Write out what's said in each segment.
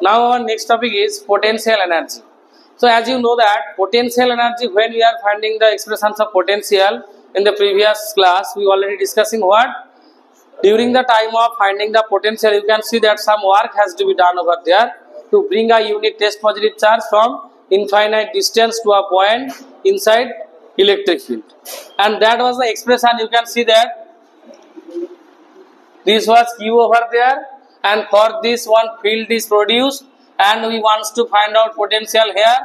Now our next topic is potential energy. So as you know that potential energy, when we are finding the expressions of potential in the previous class, we already discussing what? During the time of finding the potential, you can see that some work has to be done over there to bring a unit test positive charge from infinite distance to a point inside electric field. And that was the expression. You can see that this was Q over there, and for this one field is produced, and we want to find out potential here.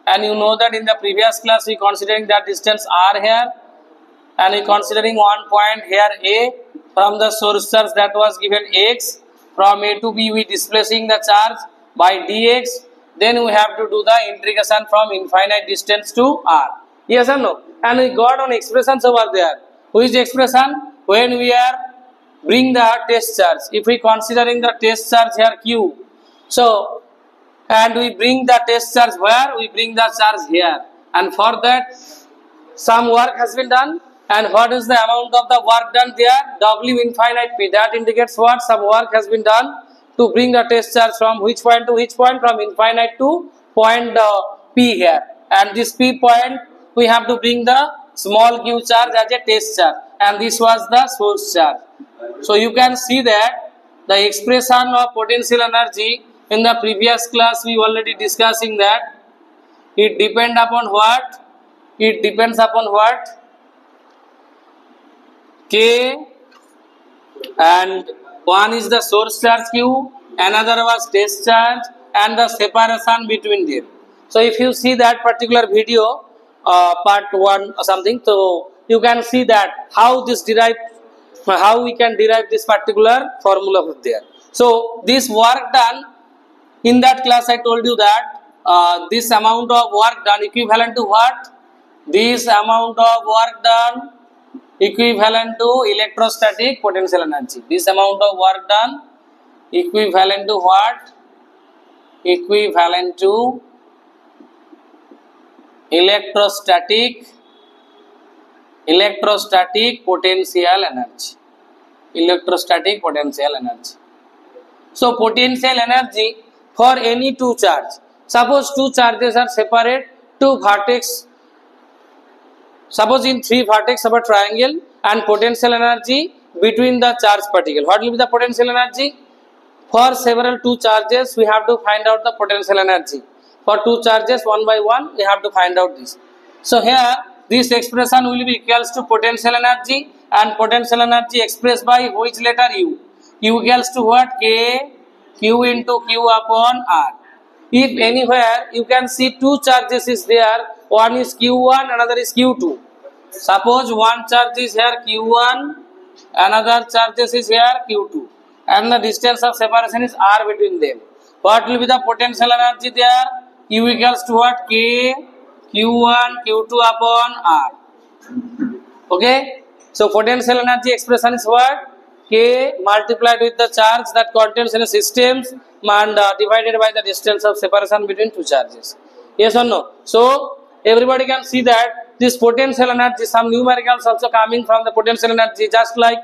And you know that in the previous class we considering that distance R here, and we considering one point here A. From the source charge that was given X, from A to B we displacing the charge by dx. Then we have to do the integration from infinite distance to R. Yes or no? And we got on expressions over there. Which expression? When we are bring the test charge. If we considering the test charge here Q, so and we bring the test charge where? We bring the charge here, and for that some work has been done. And what is the amount of the work done there? W infinite P. That indicates what? Some work has been done to bring the test charge from which point to which point? From infinite to point P here. And this P point we have to bring the small q charge as a test charge. And this was the source charge. So you can see that the expression of potential energy in the previous class we already discussing that it depends upon what? It depends upon what? K, and one is the source charge Q, another was test charge, and the separation between them. So if you see that particular video, part 1 or something, so you can see that how this derived, how we can derive this particular formula over there. So this work done in that class, I told you that this amount of work done equivalent to what? This amount of work done equivalent to electrostatic potential energy. This amount of work done equivalent to what? Equivalent to electrostatic potential energy. Electrostatic potential energy. So potential energy for any two charge. Suppose two charges are separate, two vertex. Suppose in three vertex of a triangle, and potential energy between the charge particle. What will be the potential energy? For several two charges, we have to find out the potential energy. For two charges, one by one, we have to find out this. So here, this expression will be equals to potential energy, and potential energy expressed by which letter U? U equals to what? K, Q into Q upon R. If anywhere you can see two charges is there, one is Q1, another is Q2. Suppose one charge is here Q1, another charge is here Q2, and the distance of separation is R between them. What will be the potential energy there? Q equals to what? K, Q1, Q2 upon R. Okay? So potential energy expression is what? K multiplied with the charge that contains in a system and divided by the distance of separation between two charges. Yes or no? So everybody can see that this potential energy, some numericals also coming from the potential energy, just like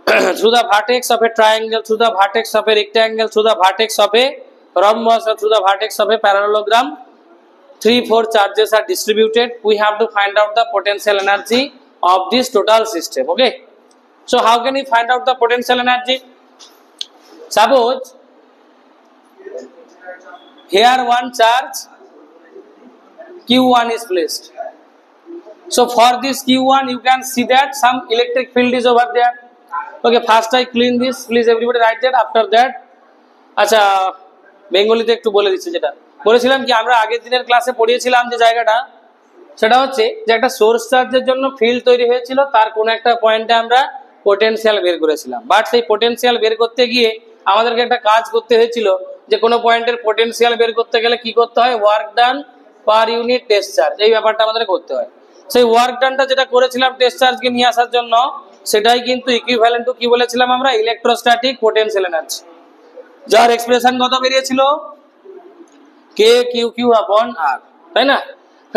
through the vertex of a triangle, through the vertex of a rectangle, through the vertex of a rhombus, or through the vertex of a parallelogram, 3-4 charges are distributed. We have to find out the potential energy of this total system. Okay. So how can we find out the potential energy? Suppose here one charge Q1 is placed. So for this Q1 you can see that some electric field is over there. Okay, first I clean this. Please everybody write that. After that, আচ্ছা বেঙ্গলিতে একটু বলে দিচ্ছি, যেটা বলেছিলাম কি আমরা আগের দিনের ক্লাসে পড়িয়েছিলাম যে জায়গাটা, সেটা হচ্ছে যে একটা সোর্স চার্জের জন্য ফিল্ড তৈরি হয়েছিল, তার কোন একটা পয়েন্টে আমরা পোটেনশিয়াল বের করেছিলাম। বাট সেই পোটেনশিয়াল বের করতে গিয়ে আমাদেরকে একটা কাজ করতে হয়েছিল, যে কোনো পয়েন্টের পোটেনশিয়াল বের করতে গেলে কি করতে হয়? Work done per unit test charge, এই ব্যাপারটা আমাদের করতে হয়। সেই ওয়ার্ক ডানটা যেটা করেছিলাম টেস্ট চার্জকে নিয়ে আসার জন্য, সেটাই কিন্তু ইকুইভ্যালেন্ট টু কি বলেছিলাম আমরা? ইলেকট্রোস্ট্যাটিক পোটেনশিয়াল এনার্জি, যার এক্সপ্রেশন কত বেরিয়েছিল? কে কিউ কিউ আপন আর, তাই না?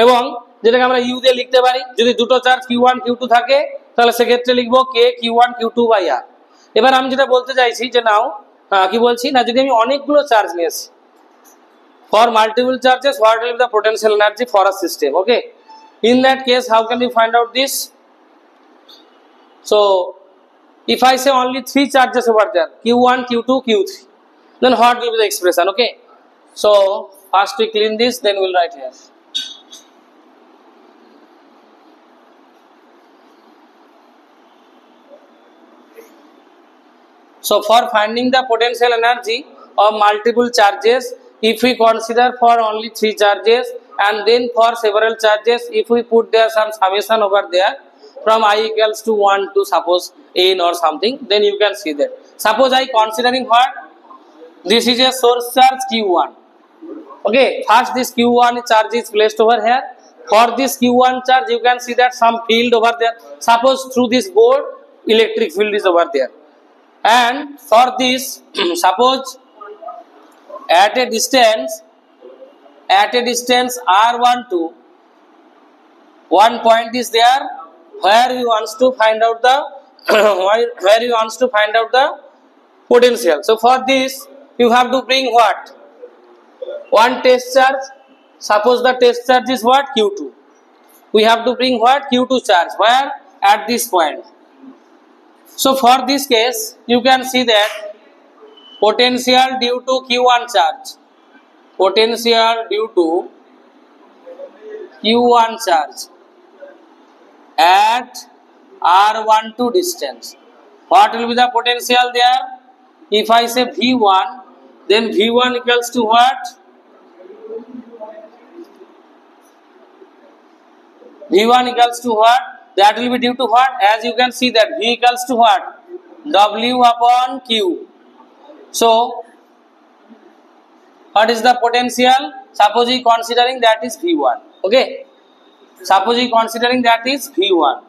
এবং যেটাকে আমরা ইউ দিয়ে লিখতে পারি, যদি দুটো চার্জ Q1 Q2 থাকে তাহলে সেক্ষেত্রে লিখবো কে Q1 Q2 বাই আর। এবার আমি যেটা বলতে চাইছি যে নাও কি বলছি না, যদি আমি অনেকগুলো চার্জ নিয়েছি, for multiple charges what will be the potential energy for a system? Okay, in that case how can we find out this? So if I say only 3 charges over there, q1, q2, q3, then what will be the expression? Okay, so first we clean this, then we'll write here. So for finding the potential energy of multiple charges, if we consider for only 3 charges and then for several charges, if we put there some summation over there from I equals to 1 to suppose n or something, then you can see that. Suppose I considering what? This is a source charge q1. Okay, first this q1 charge is placed over here. For this q1 charge, you can see that some field over there. Suppose through this board, electric field is over there. And for this, suppose at a distance r12, one point is there where we wants to find out the potential. So for this, you have to bring what? One test charge. Suppose the test charge is what? q2. We have to bring what? q2 charge. Where? At this point. So for this case, you can see that potential due to q1 charge, at r12 distance, what will be the potential there? If I say v1, then v1 equals to what? v1 equals to what? That will be due to what? As you can see that v equals to what? W upon q. So what is the potential? Suppose we considering that is v1. Okay, suppose we considering that is v1.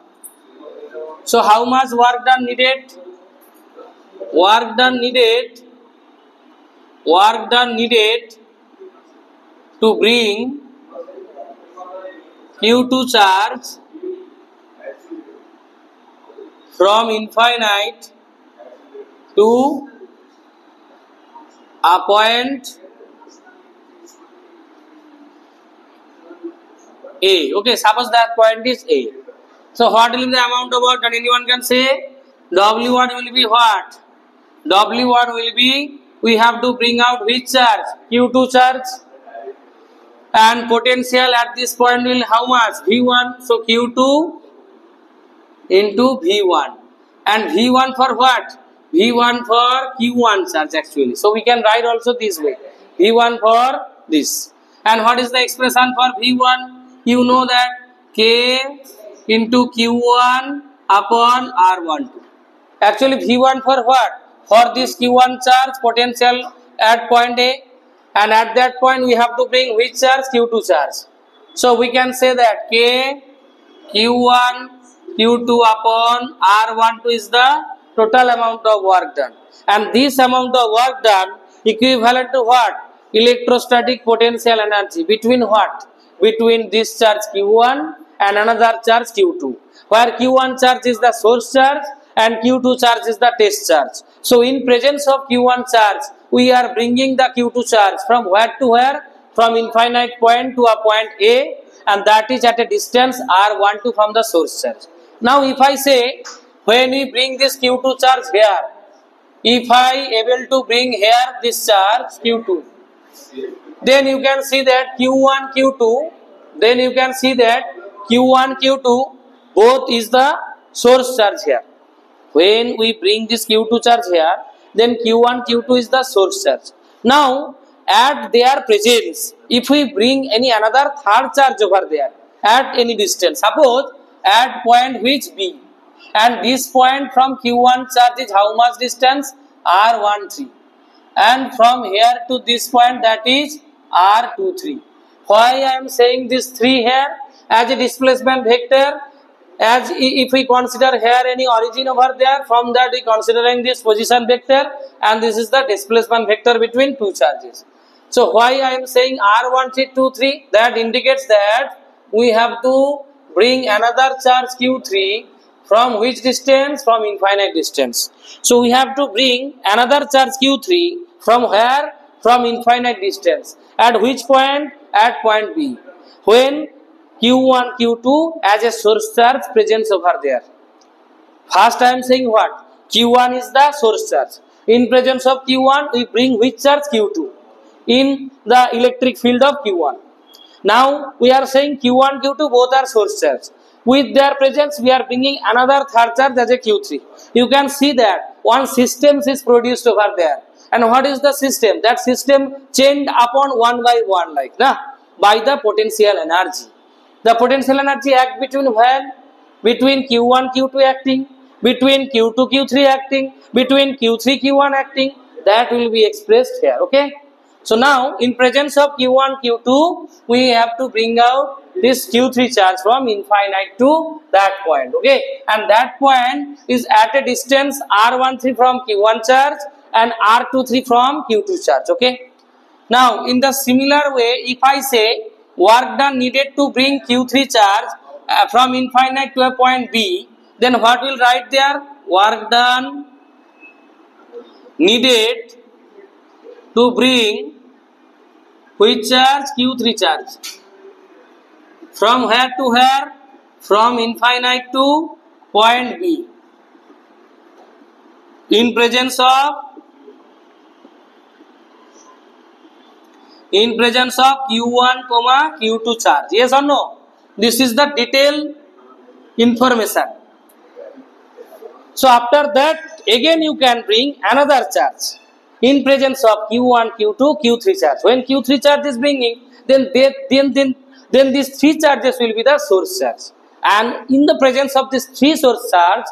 So how much work done needed? Work done needed to bring q2 charge from infinite to a point A. Okay, suppose that point is A. So what will be the amount of work? And anyone can say W1 will be what? W1 will be, we have to bring out which charge? q2 charge. And potential at this point will how much? V1. So q2 into V1, and V1 for what? V1 for Q1 charge actually. So we can write also this way, V1 for this. And what is the expression for V1? You know that K into Q1 upon R12. Actually V1 for what? For this Q1 charge, potential at point A, and at that point we have to bring which charge? Q2 charge. So we can say that K Q1 Q2 upon R12 is the total amount of work done, and this amount of work done equivalent to what? Electrostatic potential energy between what? Between this charge Q1 and another charge Q2, where Q1 charge is the source charge and Q2 charge is the test charge. So in presence of Q1 charge, we are bringing the Q2 charge from where to where? From infinite point to a point A, and that is at a distance R12 from the source charge. Now if I say, when we bring this Q2 charge here, if I able to bring here this charge Q2, then you can see that Q1 Q2, then you can see that Q1 Q2 both is the source charge here. When we bring this Q2 charge here, then Q1 Q2 is the source charge. Now at their presence, if we bring any another third charge over there at any distance, suppose at point which B, and this point from Q1 charge is how much distance? R13, and from here to this point, that is R23. Why I am saying this 3 here? As a displacement vector, as if we consider here any origin over there, from that we considering this position vector, and this is the displacement vector between two charges. So why I am saying R1323? That indicates that we have to bring another charge Q3 from which distance? From infinite distance. So we have to bring another charge Q3 from where? From infinite distance. At which point? At point B. When Q1, Q2 as a source charge presents over there. First I am saying what? Q1 is the source charge. In presence of Q1, we bring which charge? Q2. In the electric field of Q1. Now we are saying Q1, Q2 both are source charge. With their presence, we are bringing another third charge as a Q3. You can see that one system is produced over there. And what is the system? That system chained upon one by one like by the potential energy. The potential energy act between when? Between Q1, Q2 acting, between Q2, Q3 acting, between Q3, Q1 acting. That will be expressed here. Okay. So now in presence of Q1, Q2, we have to bring out this Q3 charge from infinite to that point. Okay. And that point is at a distance R13 from Q1 charge and R23 from Q2 charge. Okay. Now in the similar way, if I say work done needed to bring Q3 charge from infinite to a point B, then what will write there? Work done needed to bring which charge? Q3 charge. From where to where? From infinite to point B. In presence of Q1, Q2 charge. Yes or no? This is the detailed information. So after that, again you can bring another charge. In presence of Q1, Q2, Q3 charge. When Q3 charge is bringing, then these three charges will be the source charge. And in the presence of these three source charge,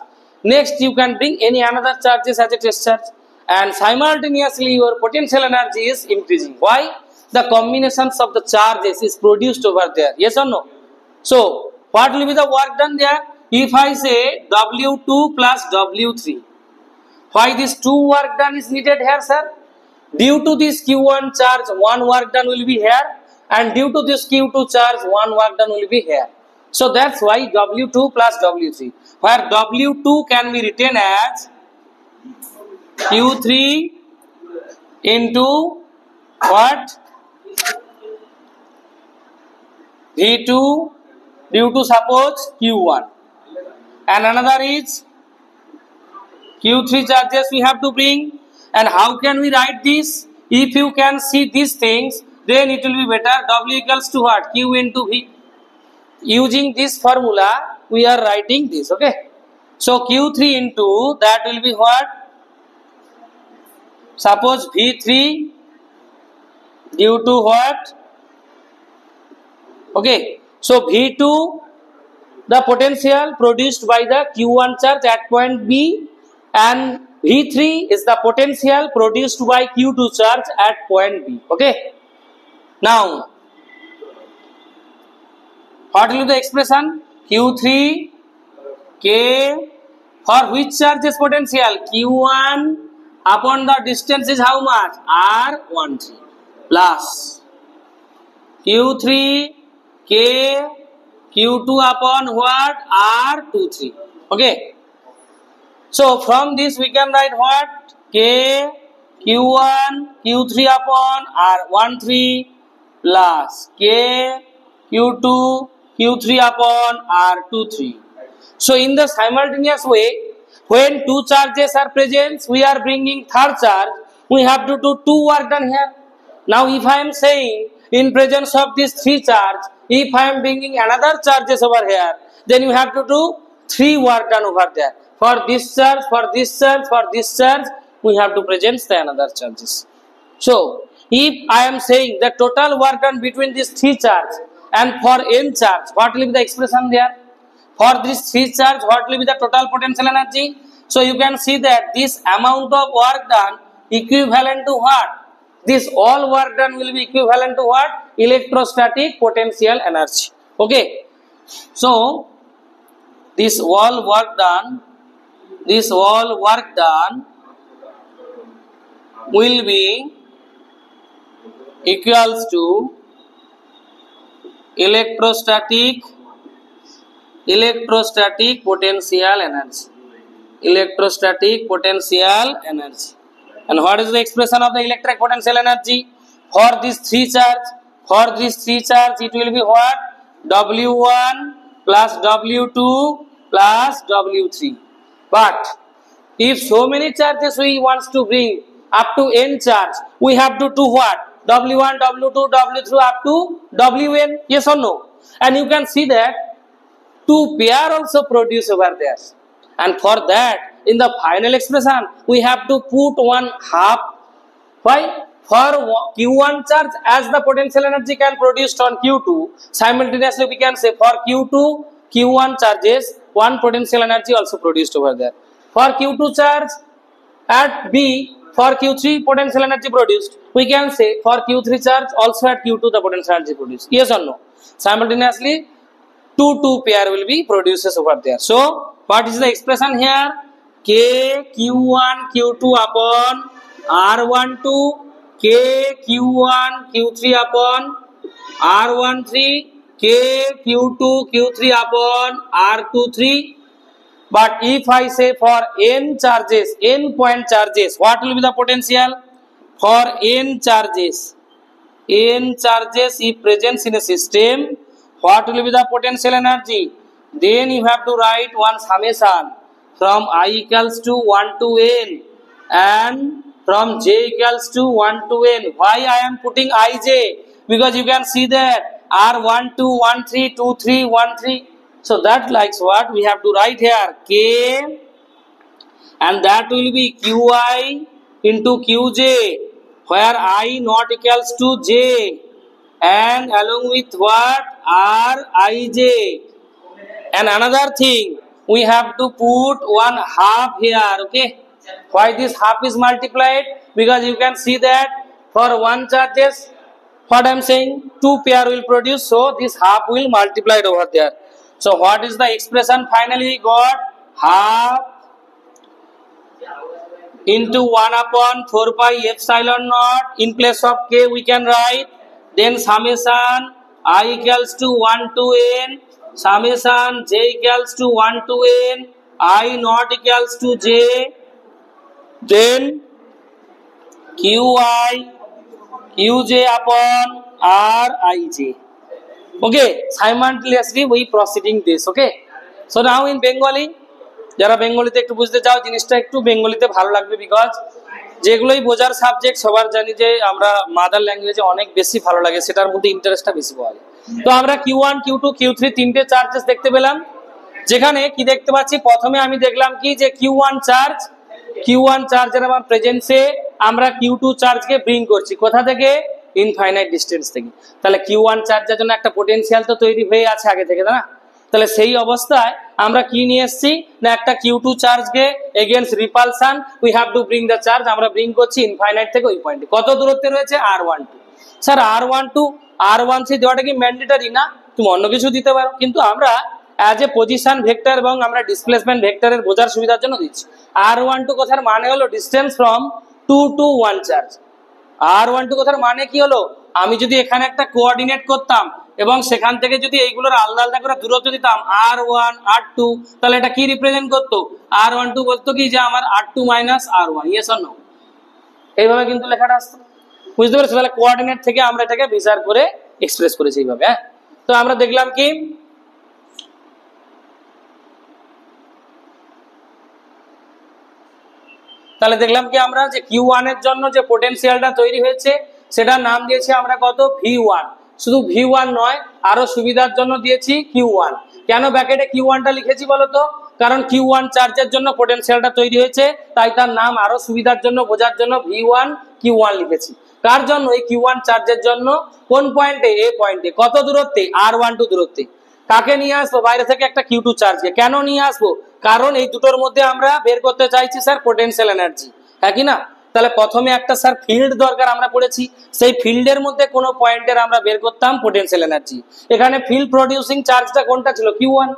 next you can bring any another charges as a test charge. And simultaneously your potential energy is increasing. Why? The combinations of the charges is produced over there. Yes or no? So what will be the work done there? If I say W2 plus W3. Why this 2 work done is needed here, sir? Due to this Q1 charge, 1 work done will be here, and due to this Q2 charge, 1 work done will be here. So that's why W2 plus W3, where W2 can be written as Q3 into what? V2 due to suppose Q1, and another is Q3 charges we have to bring. And how can we write this? If you can see these things, then it will be better. W equals to what? Q into V. Using this formula, we are writing this. Okay. So Q3 into that will be what? Suppose V3 due to what? Okay. So V2, the potential produced by the Q1 charge at point B, and V3 is the potential produced by Q2 charge at point B. Okay. Now, what will be the expression? Q3 K for which charge is potential? Q1 upon the distance is how much? R13 plus Q3 K Q2 upon what? R23. Okay. So from this we can write what? K Q1 Q3 upon R13 plus K Q2 Q3 upon R23. So in the simultaneous way, when two charges are present, we are bringing third charge. We have to do 2 work done here. Now if I am saying in presence of this 3 charge, if I am bringing another charges over here, then you have to do 3 work done over there. For this charge, for this charge, for this charge, we have to present the another charges. So if I am saying the total work done between these 3 charges and for n charge, what will be the expression there? For this 3 charge, what will be the total potential energy? So you can see that this amount of work done equivalent to what? This all work done will be equivalent to what? Electrostatic potential energy. Okay. So this all work done will be equals to electrostatic electrostatic potential energy. Electrostatic potential energy. And what is the expression of the electric potential energy? For this three charge, it will be what? W1 plus W2 plus W3. But if so many charges we want to bring up to n charge, we have to do what? W1, W2, W3 up to Wn. Yes or no? And you can see that two pair also produce over there. And for that, in the final expression, we have to put one half. Why? For Q1 charge, as the potential energy can produced on Q2, simultaneously we can say for Q2, Q1 charges, one potential energy also produced over there. For Q2 charge at B, for Q3 potential energy produced, we can say for Q3 charge also at Q2 the potential energy produced. Yes or no? Simultaneously, two pair will be produces over there. So, what is the expression here? K Q1 Q2 upon R12, K Q1 Q3 upon R13, K Q2 Q3 upon R23. But if I say for n charges, n point charges, what will be the potential? For n charges if present in a system, what will be the potential energy? Then you have to write one summation from I equals to 1 to n and from j equals to 1 to n. Why I am putting ij? Because you can see that R12, 13, 23, 13. So that likes what we have to write here, K, and that will be Qi into Qj, where I not equals to j, and along with what? Rij. And another thing, we have to put one half here, okay? Why this half is multiplied? Because you can see that for one charges, what I am saying, two pair will produce, so this half will multiplied over there. So what is the expression finally we got? Half into 1 upon 4 pi epsilon naught. In place of k we can write, then summation I equals to 1 to n, summation j equals to 1 to n, I not equals to j, then Qi Qj upon Rij. Okay, simultaneously we proceeding this. Okay, so now in Bengali, যারা বেঙ্গলিতে একটু বুঝতে চাও জিনিসটা একটু বেঙ্গলিতে ভালো লাগবে, because যেগুলোই বোঝার subject সবার জানি যে আমরা মাদার ল্যাঙ্গুয়েজে অনেক বেশি ভালো লাগে, সেটার মধ্যে ইন্টারেস্টটা বেশি পাওয়া যায়। তো আমরা Q1 Q2 Q3 তিনটে চার্জেস দেখতে পেলাম, যেখানে কি দেখতে পাচ্ছি, প্রথমে আমি দেখলাম কি যে Q1 চার্জের আমার প্রেজেন্সে আমরা Q2 চার্জকে ব্রিং করছি, কোথা থেকে? ইনফাইনাইট ডিস্টেন্স থেকে। তাহলে Q1 চার্জের জন্য একটা পোটেনশিয়াল তো তৈরি হয়ে আছে আগে থেকে, না? তাহলে সেই অবস্থায় আমরা কি নিয়ে এসেছি না, একটা Q2 চার্জকে against repulsion we have to bring the charge, আমরা ব্রিং করছি ইনফাইনাইট থেকে ওই পয়েন্টে। কত দূরত্বে রয়েছে? R12। স্যার R12 R13 দেওয়াটা কি ম্যান্ডেটরি না? তুমি অন্য কিছু দিতে পারো, কিন্তু আমরা অ্যাজ এ পজিশন ভেক্টর এবং আমরা ডিসপ্লেসমেন্ট ভেক্টরের বোঝার সুবিধার জন্য দিচ্ছি। R12 কথার মানে হলো distance from 2 to 1 charge. R12 কথার মানে কি হলো, আমি যদি এখানে একটা কোঅর্ডিনেট করতাম এবং সেখান থেকে যদি এইগুলোর আলাদা আলাদা করে দূরত্ব দিতাম R1 R2, তাহলে এটা কি রিপ্রেজেন্ট করতো? R12 বলতো কি যে আমার R2 minus R1। Yes or no? এইভাবে কিন্তু লেখাটা আসতো, বুঝতে পেরেছো? তাহলে কোঅর্ডিনেট থেকে আমরা এটাকে বিচার করে এক্সপ্রেস করেছি এইভাবে। হ্যাঁ, তো আমরা দেখলাম কি, তাহলে দেখলাম কি আমরা যে Q1 এর জন্য যে পোটেনশিয়ালটা তৈরি হয়েছে সেটার নাম দিয়েছি আমরা কত? V1। শুধু V1 নয়, আরো সুবিধার জন্য দিয়েছি Q1। কেন ব্র্যাকেটে Q1টা লিখেছি বলো তো? কারণ Q1 চার্জের জন্য পোটেনশিয়ালটা তৈরি হয়েছে, তাই তার নাম আরো সুবিধার জন্য বোঝার জন্য V1 Q1 লিখেছি। কার জন্য? এই Q1 চার্জের জন্য। কোন পয়েন্টে? এ পয়েন্টে। কত দূরত্বে? R12 দূরত্বে। কাকে নিয়ে আসবো? বাইরে থেকে একটা Q2 চার্জকে। কেন নিয়ে আসবো? কারণ এই দুটোর মধ্যে আমরা বের করতে চাইছি স্যার পোটেনশিয়াল এনার্জি, হ্যাঁ কি না? তাহলে প্রথমে একটা স্যার ফিল্ড দরকার আমরা পড়েছি, সেই ফিল্ডের মধ্যে কোনো পয়েন্টের আমরা বের করতাম পোটেনশিয়াল এনার্জি। এখানে ফিল্ড প্রডিউসিং চার্জটা কোনটা ছিল? Q1,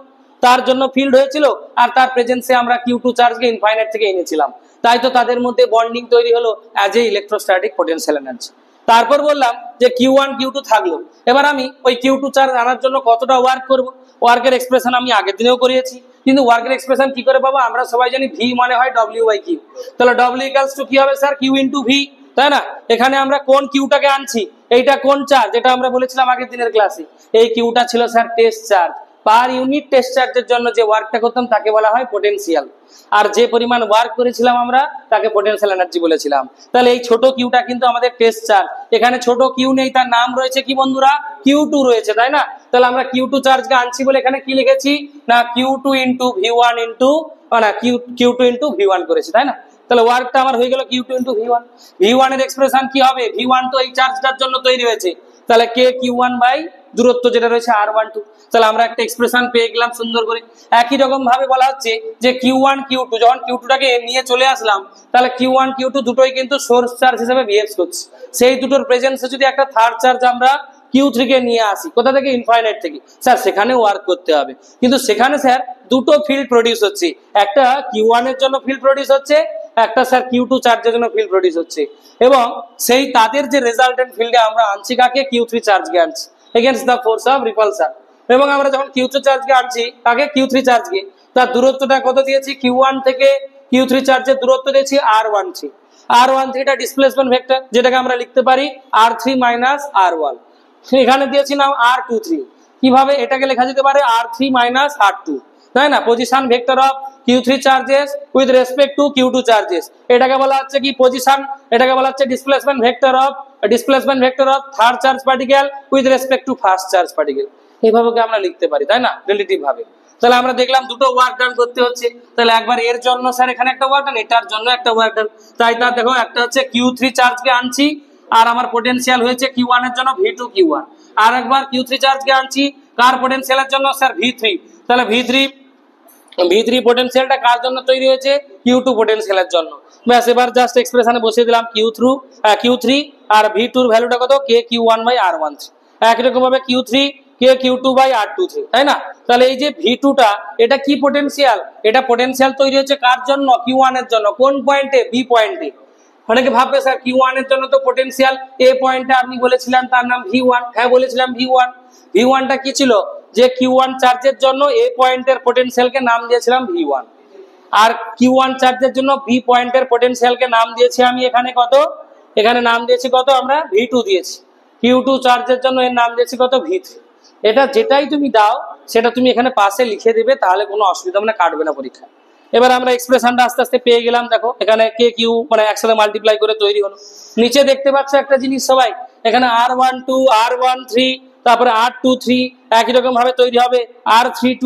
তার জন্য ফিল্ড হয়েছিল, আর তার প্রেজেন্সে আমরা Q2 চার্জকে ইনফাইনাইট থেকে এনেছিলাম, তাই তো তাদের মধ্যে বন্ডিং তৈরি হলো as a electrostatic potential energy. তারপর বললাম যে Q1 Q2 থাকলো, এবার আমি ওই Q2 চার্জ আনার জন্য কতটা ওয়ার্ক করব, ওয়ার্কের এক্সপ্রেশন আমি আগের দিনেও করিয়েছি, কিন্তু ওয়ার্কের এক্সপ্রেশন কি করে পাবো, আমরা সবাই জানি ভি মানে হয় W/Q, তাহলে W ইকুয়ালস টু কি হবে স্যার, Q ইনটু ভি, তাই না? এখানে আমরা কোন কিউটাকে আনছি, এইটা কোন চার্জ, যেটা আমরা বলেছিলাম আগের দিনের ক্লাসে, এই কিউটা ছিল sir test charge. Per unit test চার্জের জন্য যে ওয়ার্কটা করতাম তাকে বলা হয় পটেনশিয়াল, আর যে পরিমাণ ওয়ার্ক করেছিলাম আমরা তাকে পটেনশিয়াল এনার্জি বলেছিলাম। তাহলে এই ছোট কিউটা কিন্তু আমাদের টেস্ট চার্জ, এখানে ছোট কিউ নেই, তার নাম রয়েছে কি বন্ধুরা, Q2 রয়েছে, তাই না? তাহলে আমরা Q2 চার্জকে আনছি বলে এখানে কি লিখেছি না, Q2 ইন্টু V1 ইন্টু না Q2 ইন্টু V1 করেছি, তাই না? তাহলে ওয়ার্কটা আমার হয়ে গেল Q2 ইন্টু V1। V1 এর এক্সপ্রেশন কি হবে, V1 তো এই চার্জটার জন্য তৈরি হয়েছে, তাহলে K Q1 বাই দূরত্ব যেটা রয়েছে R12, তাহলে আমরা একটা এক্সপ্রেশন পেয়ে গেলাম সুন্দর করে। একই রকম ভাবে বলা হচ্ছে যে Q1 Q2, যখন Q2টাকে নিয়ে চলে আসলাম, তাহলে Q1 Q2 দুটোই কিন্তু সোর্স চার্জ হিসেবে বিহেভ করছে, সেই দুটোর প্রেজেন্সে যদি একটা থার্ড চার্জ আমরা Q3 কে নিয়ে আসি, কোথা থেকে, ইনফাইনাইট থেকে, স্যার সেখানে ওয়ার্ক করতে হবে, কিন্তু সেখানে স্যার দুটো ফিল্ড প্রডিউস হচ্ছে, একটা Q1 এর জন্য ফিল্ড প্রডিউস হচ্ছে, একটা স্যার Q2 চার্জের জন্য ফিল্ড প্রডিউস হচ্ছে, এবং সেই তাদের যে রেজাল্টেন্ট ফিল্ডে আমরা আনছি কাকে, Q3 চার্জকে আনছি against the force of repulsion. এবং আমরা যখন Q2 চার্জকে আনছি কাকে, Q3 চার্জকে, তার দূরত্বটা কত দিয়েছি, Q1 থেকে Q3 চার্জের দূরত্ব দিয়েছি R13, R13 টা ডিসপ্লেসমেন্ট ভেক্টর, যেটাকে আমরা লিখতে পারি R3 মাইনাস R1, এখানে দিয়েছি নাম R23, কিভাবে এটাকে লেখা যেতে পারে R3 মাইনাস R2, তাই না? Position vector of Q3 charges with respect to Q2 charges, এটাকে বলা হচ্ছে কি পজিশন, এটাকে বলা হচ্ছে displacement vector of third charge particle with respect to first charge particle, এইভাবে আমরা লিখতে পারি, তাই না, রিলেটিভ ভাবে। তাহলে আমরা দেখলাম দুটো ওয়ার্ক ডান করতে হচ্ছে, তাহলে একবার এর জন্য স্যার এখানে একটা ওয়ার্ক ডান, এটার জন্য একটা ওয়ার্ক ডান, তাই তা দেখো একটা হচ্ছে Q3 চার্জকে আনছি আর আমার পোটেনশিয়াল হয়েছে Q1 এর জন্য V2 Q1, আর একবার Q3 চার্জকে আনছি কার পোটেনশিয়ালের জন্য স্যার V3, তাহলে V3 পোটেনশিয়ালটা কার জন্য তৈরি হয়েছে, Q2 পোটেনশিয়ালের জন্য। ব্যাস এবার জাস্ট এক্সপ্রেশনে বসিয়ে দিলাম Q3 আর V2 এর ভ্যালুটা কত, K Q1 বাই R13, একই রকম ভাবে Q3 K Q2 by R23, তাই না? তাহলে এই যে V2টা এটা কি পোটেনশিয়াল, এটা পোটেনশিয়াল তৈরি হচ্ছে কার জন্য, Q1 এর জন্য, কোন পয়েন্টে, B পয়েন্টে। অনেকে ভাববে স্যার Q1 এর জন্য তো পোটেনশিয়াল A পয়েন্টে আপনি বলেছিলেন তার নাম V1, হ্যাঁ বলেছিলাম V1টা কি ছিল, যে Q1 চার্জের জন্য A পয়েন্টের পোটেনশিয়ালকে নাম দিয়েছিলাম V1, আর Q1 চার্জের জন্য B পয়েন্টের পোটেনশিয়ালকে নাম দিয়েছি আমি এখানে কত, এখানে নাম দিয়েছি কত, আমরা V2 দিয়েছি, Q2 চার্জের জন্য এর নাম দিয়েছি কত, V3। এটা যেটাই তুমি দাও সেটা তুমি এখানে পাশে লিখে দিবে, তাহলে কোনো অসুবিধা মানে কাটবে না পরীক্ষা। এবার আমরা এক্সপ্রেশনটা আস্তে আস্তে পেয়ে গেলাম, দেখো এখানে K Q মানে একসাথে মাল্টিপ্লাই করে তৈরি হলো। নিচে দেখতে পাচ্ছ একটা জিনিস সবাই, এখানে R12 R13 তারপরে R23 একই রকম ভাবে তৈরি হবে, R32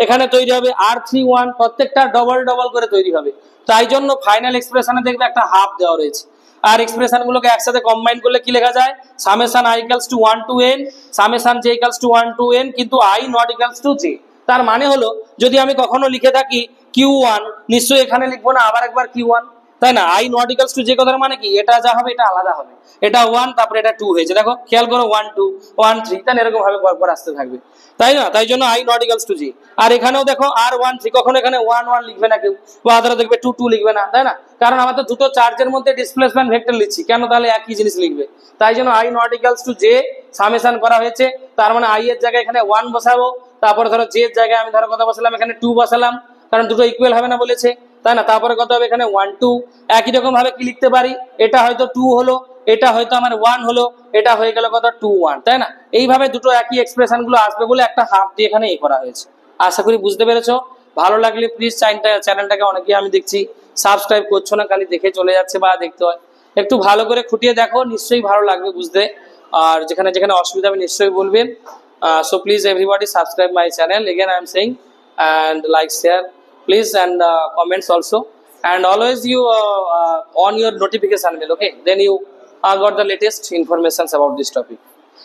এখানে তৈরি হবে, R31 প্রত্যেকটা ডবল ডবল করে তৈরি হবে, তাই জন্য ফাইনাল এক্সপ্রেশনে দেখবে একটা হাফ দেওয়া রয়েছে। আর এক্সপ্রেশন গুলোকে একসাথে কম্বাইন করলে কি লেখা যায়, summation I equals to 1 to n summation j equals to 1 to n, কিন্তু I not equals to j। তার মানে হলো যদি আমি কখনো লিখে থাকি Q1, নিশ্চয়ই এখানে লিখবো না আবার একবার Q1, তাই না? I not equals to j কথার মানে কি, এটা যা হবে এটা আলাদা হবে, এটা 1 তারপরে এটা 2 হয়েছে, দেখো খেয়াল করো 1 2 1 3, তাহলে এরকম ভাবে পরপর আসতে থাকবে, তাই না? তাই জন্য I not equals to j। আর এখানেও দেখো R13, কখনো এখানে 1 1 লিখবে না কেউ, বা আদারা দেখবে 2 2 লিখবে না, তাই না? কারণ আমরা তো দুটো চার্জের মধ্যে ডিসপ্লেসমেন্ট ভেক্টর লিখছি, কেন তাহলে একই জিনিস লিখবে, তাই জন্য I not equals to j summation করা হয়েছে। তার মানে I এর জায়গায় এখানে 1 বসাবো, তারপরে ধরো j এর জায়গায় আমি ধরো কত বসালাম, এখানে 2 বসালাম, কারণ দুটো ইকুয়াল হবে না বলেছে, তাই না? তারপরে কত হবে, এখানে 1 2। একই রকম ভাবে কি লিখতে পারি, এটা হয়তো 2 হলো, এটা হয়তো আমার 1 হলো, এটা হয়ে গেল কত 2 1, তাই না? এইভাবে দুটো একই এক্সপ্রেশন গুলো আসবে বলে একটা হাফ দিয়ে এখানে এই করা হয়েছে। আশা করি বুঝতে পেরেছো। ভালো লাগলে প্লিজ চ্যানেলটাকে অনেকেই আমি দেখছি সাবস্ক্রাইব করছো না, খালি দেখে চলে যাচ্ছে বা দেখতে হয়, একটু ভালো করে খুঁটিয়ে দেখো, নিশ্চয়ই ভালো লাগবে বুঝতে। আর যেখানে যেখানে অসুবিধা হবে নিশ্চয়ই বলবেন। So please everybody subscribe my channel, again I am saying, and like, share please, and comments also, and always you on your notification bell, okay, then you got the latest informations about this topic.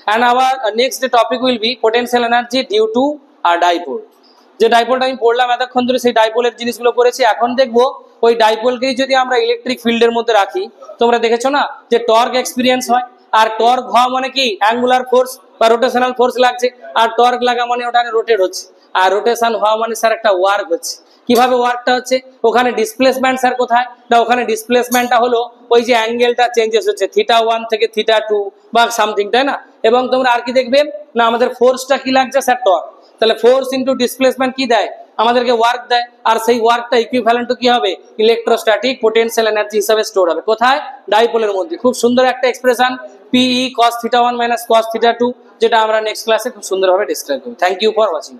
And our next topic will be potential energy due to a dipole। যে ডাইপোলটা আমি পড়লাম এতক্ষণ ধরে, সেই ডাইপোলের জিনিসগুলো করেছি, এখন দেখবো ওই ডাইপোলকেই যদি আমরা ইলেকট্রিক ফিল্ডের মধ্যে রাখি, তোমরা দেখেছো না যে টর্ক এক্সপিরিয়েন্স হয়, আর টর্ক হওয়া মানে কি অ্যাঙ্গুলার ফোর্স বা রোটেশনাল ফোর্স লাগছে, আর টর্ক লাগা মানে ওটা রোটেট হচ্ছে, আর রোটেশন হওয়া মানে স্যার একটা ওয়ার্ক হচ্ছে। কিভাবে ওয়ার্কটা হচ্ছে, ওখানে ডিসপ্লেসমেন্ট স্যার কোথায়, না ওখানে ডিসপ্লেসমেন্টটা হলো ওই যে অ্যাঙ্গেলটা চেঞ্জেস হচ্ছে θ1 থেকে θ2 বা সামথিং, তাই না? এবং তোমরা আর কি দেখবে না আমাদের ফোর্সটা কি লাগছে স্যার, টর্ক। তাহলে ফোর্স ইনটু ডিসপ্লেসমেন্ট কি দেয় আমাদেরকে, ওয়ার্ক দেয়। আর সেই ওয়ার্কটা ইকুইভ্যালেন্ট টু কি হবে, ইলেকট্রোস্ট্যাটিক পোটেনশিয়াল এনার্জি হিসেবে স্টোর হবে। কোথায়? ডাইপোলের মধ্যে। খুব সুন্দর একটা expression, PE cos θ1 minus cos θ2, যেটা আমরা নেক্সট ক্লাসে খুব সুন্দরভাবে ডিসক্রাইব করব। Thank you for watching.